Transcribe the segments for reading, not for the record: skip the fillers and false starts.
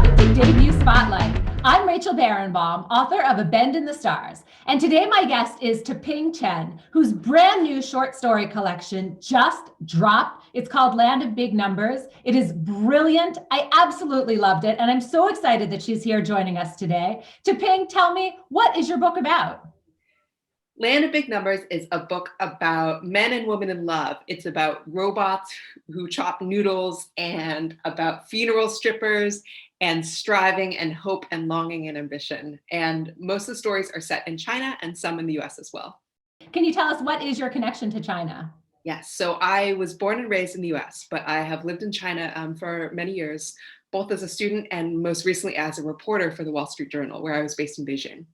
Welcome to Debut Spotlight. I'm Rachel Barenbaum, author of A Bend in the Stars. And today my guest is Chen, whose brand new short story collection just dropped. It's called Land of Big Numbers. It is brilliant. I absolutely loved it. And I'm so excited that she's here joining us today. Tell me, what is your book about? Land of Big Numbers is a book about men and women in love. It's about robots who chop noodles and about funeral strippers and striving and hope and longing and ambition. And most of the stories are set in China and some in the US as well. Can you tell us what is your connection to China? Yes, so I was born and raised in the US, but I have lived in China for many years, both as a student and most recently as a reporter for the Wall Street Journal, where I was based in Beijing.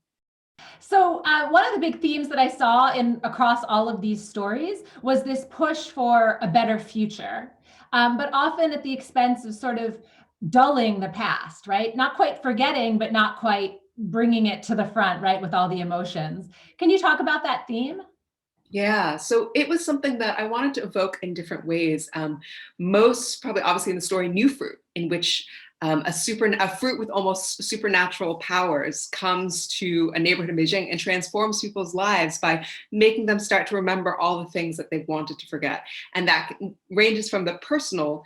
So one of the big themes that I saw across all of these stories was this push for a better future, but often at the expense of sort of dulling the past, right? Not quite forgetting, but not quite bringing it to the front, right, with all the emotions. Can you talk about that theme? Yeah, so it was something that I wanted to evoke in different ways. Most probably, obviously, in the story New Fruit, in which a fruit with almost supernatural powers comes to a neighborhood in Beijing and transforms people's lives by making them start to remember all the things that they've wanted to forget. And that ranges from the personal,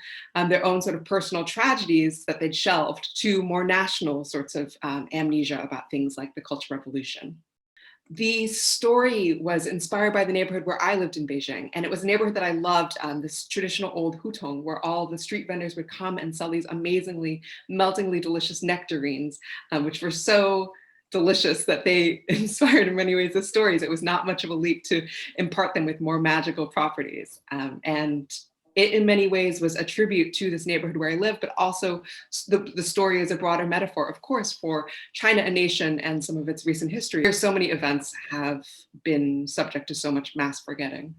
their own sort of personal tragedies that they'd shelved, to more national sorts of amnesia about things like the Cultural Revolution. The story was inspired by the neighborhood where I lived in Beijing, and it was a neighborhood that I loved, this traditional old hutong, where all the street vendors would come and sell these amazingly, meltingly delicious nectarines, which were so delicious that they inspired in many ways the stories. It was not much of a leap to impart them with more magical properties. And it in many ways was a tribute to this neighborhood where I live, but also the story is a broader metaphor, of course, for China, a nation, and some of its recent history, where so many events have been subject to so much mass forgetting.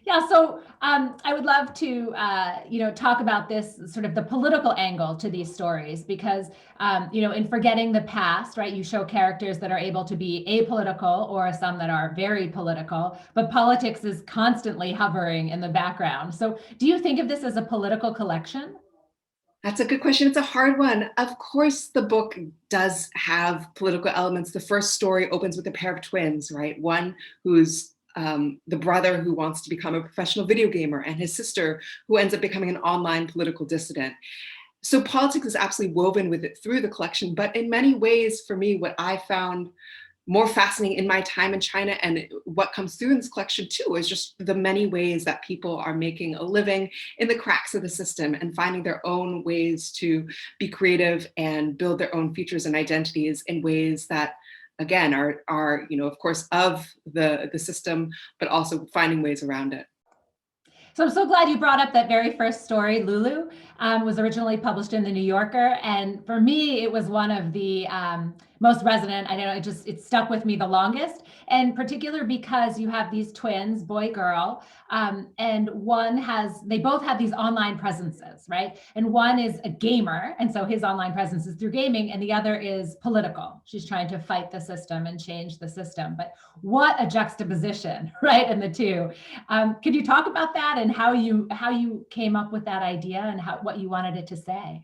Yeah, so I would love to, talk about this sort of the political angle to these stories because, in forgetting the past, right, you show characters that are able to be apolitical or some that are very political, but politics is constantly hovering in the background. So do you think of this as a political collection? That's a good question. It's a hard one. Of course, the book does have political elements. The first story opens with a pair of twins, right? One who's the brother who wants to become a professional video gamer, and his sister who ends up becoming an online political dissident. So politics is absolutely woven with it through the collection. But in many ways, for me, what I found more fascinating in my time in China and what comes through in this collection too is just the many ways that people are making a living in the cracks of the system and finding their own ways to be creative and build their own futures and identities in ways that again are of course of the system, but also finding ways around it. So I'm so glad you brought up that very first story. Lulu was originally published in the New Yorker, and for me, it was one of the most resonant. I know it stuck with me the longest, and particular because you have these twins, boy girl, and they both have these online presences, right? And one is a gamer, and so his online presence is through gaming, and the other is political. She's trying to fight the system and change the system. But what a juxtaposition, right, in the two. Could you talk about that and how you came up with that idea and what you wanted it to say?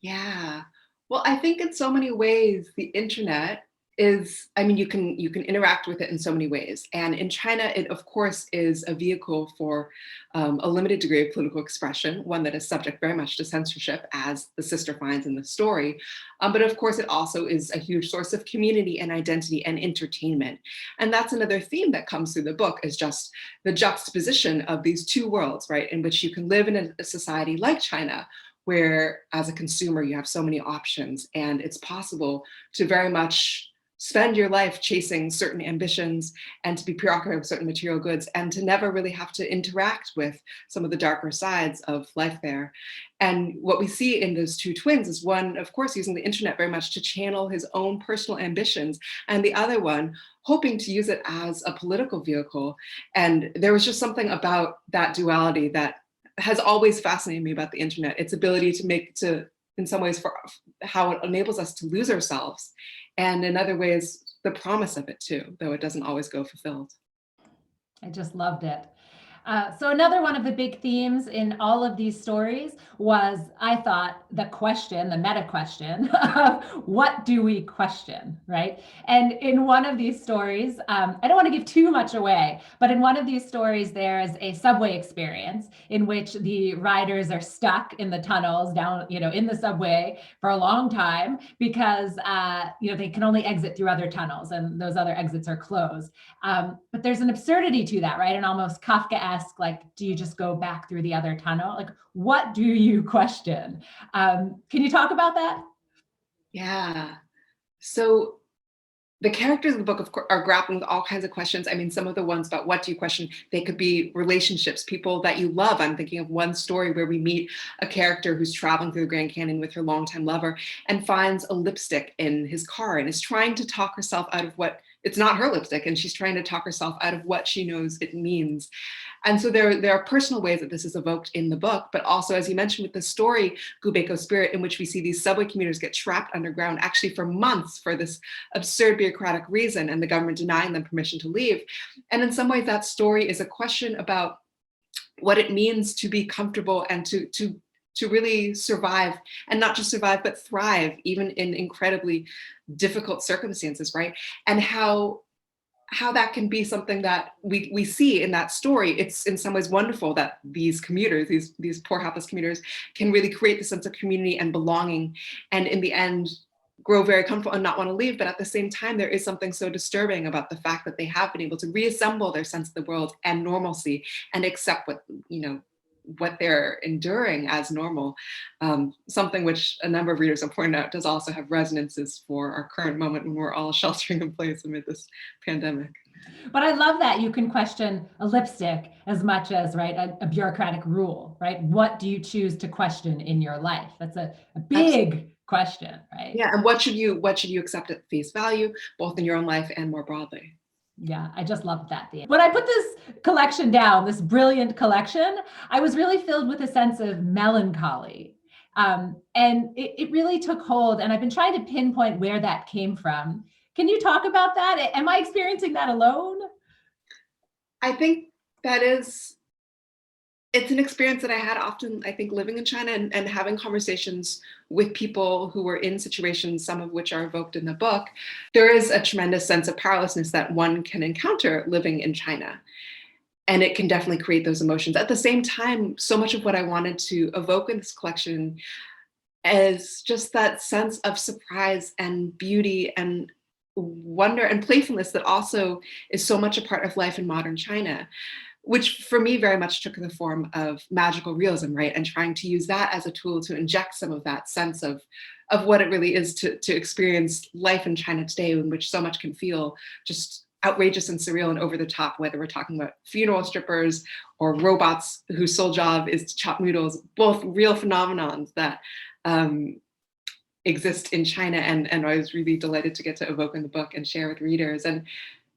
Yeah. Well, I think in so many ways, the internet is, I mean, you can interact with it in so many ways. And in China, it of course is a vehicle for a limited degree of political expression, one that is subject very much to censorship, as the sister finds in the story. But of course, it also is a huge source of community and identity and entertainment. And that's another theme that comes through the book, is just the juxtaposition of these two worlds, right? In which you can live in a society like China, where as a consumer you have so many options and it's possible to very much spend your life chasing certain ambitions and to be preoccupied with certain material goods and to never really have to interact with some of the darker sides of life there. And what we see in those two twins is one, of course, using the internet very much to channel his own personal ambitions, and the other one hoping to use it as a political vehicle. And there was just something about that duality that has always fascinated me about the internet, its ability in some ways, for how it enables us to lose ourselves, and in other ways, the promise of it too, though it doesn't always go fulfilled. I just loved it. So another one of the big themes in all of these stories was, I thought, the question, the meta question of what do we question, right? And in one of these stories, I don't want to give too much away, but in one of these stories, there's a subway experience in which the riders are stuck in the tunnels down, in the subway for a long time because, they can only exit through other tunnels and those other exits are closed. But there's an absurdity to that, right? And almost Kafka-esque, like, do you just go back through the other tunnel? Like, what do you question? Can you talk about that? Yeah. So the characters in the book, of course, are grappling with all kinds of questions. I mean, some of the ones about what do you question, they could be relationships, people that you love. I'm thinking of one story where we meet a character who's traveling through the Grand Canyon with her longtime lover and finds a lipstick in his car and is trying to talk herself out of what, it's not her lipstick, and she's trying to talk herself out of what she knows it means. And so there are personal ways that this is evoked in the book, but also, as you mentioned, with the story Gubeko Spirit, in which we see these subway commuters get trapped underground actually for months for this absurd bureaucratic reason, and the government denying them permission to leave. And in some ways, that story is a question about what it means to be comfortable and to really survive, and not just survive, but thrive, even in incredibly difficult circumstances, right? And how that can be something that we see in that story. It's in some ways wonderful that these commuters, these poor hapless commuters, can really create the sense of community and belonging, and in the end grow very comfortable and not want to leave. But at the same time, there is something so disturbing about the fact that they have been able to reassemble their sense of the world and normalcy and accept what they're enduring as normal. Something which a number of readers have pointed out does also have resonances for our current moment when we're all sheltering in place amid this pandemic. But I love that you can question a lipstick as much as, right, a bureaucratic rule, right? What do you choose to question in your life? That's a Absolutely. big question, right? Yeah, and what should you accept at face value, both in your own life and more broadly? Yeah, I just loved that theme. When I put this collection down, this brilliant collection, I was really filled with a sense of melancholy. And it really took hold. And I've been trying to pinpoint where that came from. Can you talk about that? Am I experiencing that alone? I think that is it's an experience that I had often, I think, living in China and having conversations with people who were in situations, some of which are evoked in the book. There is a tremendous sense of powerlessness that one can encounter living in China. And it can definitely create those emotions. At the same time, so much of what I wanted to evoke in this collection is just that sense of surprise and beauty and wonder and playfulness that also is so much a part of life in modern China, which for me very much took the form of magical realism, right? And trying to use that as a tool to inject some of that sense of what it really is to experience life in China today, in which so much can feel just outrageous and surreal and over the top, whether we're talking about funeral strippers or robots whose sole job is to chop noodles, both real phenomenons that um, exist in China, and I was really delighted to get to evoke in the book and share with readers. And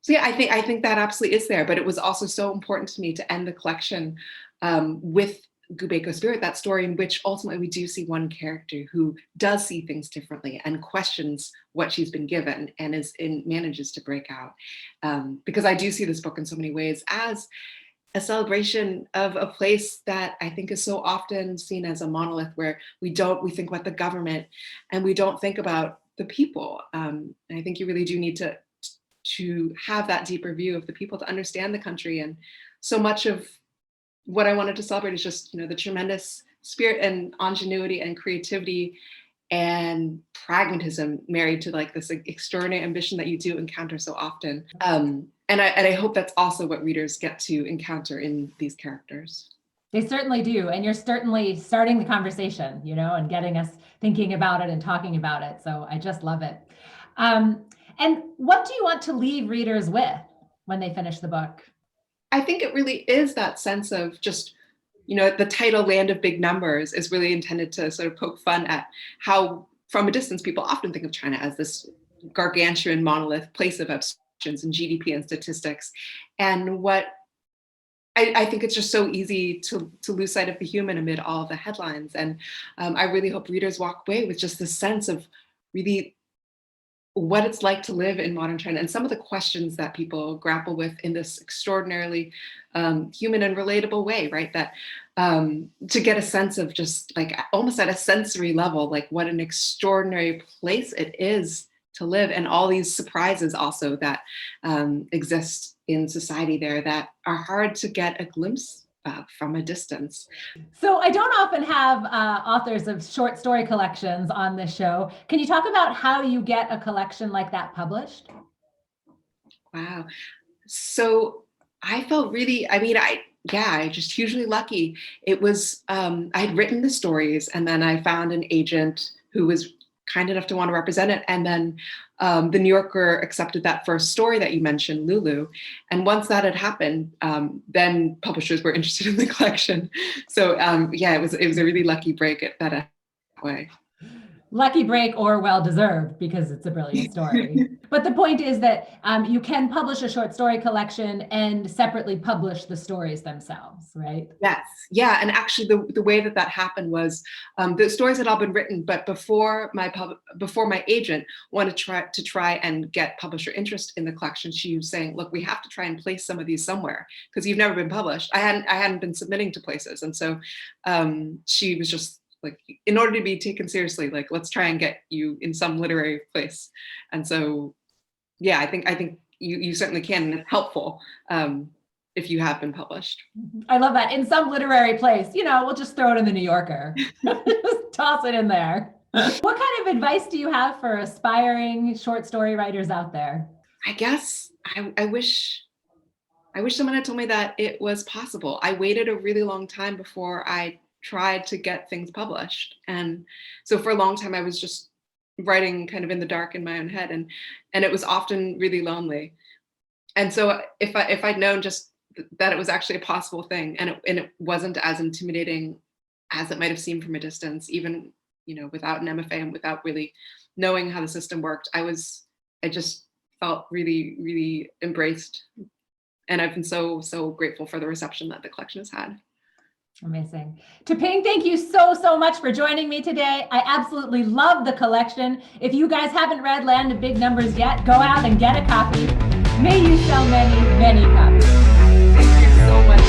so yeah, I think that absolutely is there. But it was also so important to me to end the collection with Gubeko Spirit, that story in which ultimately we do see one character who does see things differently and questions what she's been given and manages to break out. Because I do see this book in so many ways as a celebration of a place that I think is so often seen as a monolith, where we think about the government and we don't think about the people. And I think you really do need to have that deeper view of the people to understand the country. And so much of what I wanted to celebrate is just, the tremendous spirit and ingenuity and creativity and pragmatism married to like this extraordinary ambition that you do encounter so often. And I hope that's also what readers get to encounter in these characters. They certainly do. And you're certainly starting the conversation, and getting us thinking about it and talking about it. So I just love it. Um, and what do you want to leave readers with when they finish the book? I think it really is that sense of just, the title Land of Big Numbers is really intended to sort of poke fun at how, from a distance, people often think of China as this gargantuan monolith place of abstractions and GDP and statistics. And what I think it's just so easy to lose sight of the human amid all of the headlines. And I really hope readers walk away with just the sense of really what it's like to live in modern China and some of the questions that people grapple with in this extraordinarily human and relatable way, right? That to get a sense of just like almost at a sensory level, like what an extraordinary place it is to live, and all these surprises also that exist in society there that are hard to get a glimpse from a distance. So I don't often have authors of short story collections on this show. Can you talk about how you get a collection like that published? Wow. So I felt really, I mean, I just hugely lucky. It was, I'd written the stories and then I found an agent who was kind enough to want to represent it. And then the New Yorker accepted that first story that you mentioned, Lulu. And once that had happened, then publishers were interested in the collection. So yeah, it was a really lucky break that way. Lucky break or well-deserved, because it's a brilliant story. But the point is that you can publish a short story collection and separately publish the stories themselves, right? Yes, yeah, and actually, the way that happened was the stories had all been written, but before my agent wanted to try and get publisher interest in the collection, she was saying, "Look, we have to try and place some of these somewhere because you've never been published." I hadn't been submitting to places, and so she was just like, in order to be taken seriously, like, let's try and get you in some literary place. And so, yeah, I think you certainly can, and it's helpful if you have been published. I love that. In some literary place, we'll just throw it in the New Yorker. Just toss it in there. What kind of advice do you have for aspiring short story writers out there? I guess I wish someone had told me that it was possible. I waited a really long time before I tried to get things published. And so for a long time, I was just writing kind of in the dark in my own head. And it was often really lonely. And so if I'd known just that it was actually a possible thing, and it wasn't as intimidating as it might have seemed from a distance, even, without an MFA and without really knowing how the system worked, I just felt really, really embraced. And I've been so, so grateful for the reception that the collection has had. Amazing. Toping, thank you so much for joining me today. I absolutely love the collection. If you guys haven't read Land of Big Numbers yet, go out and get a copy. May you sell many, many copies. Thank you so much.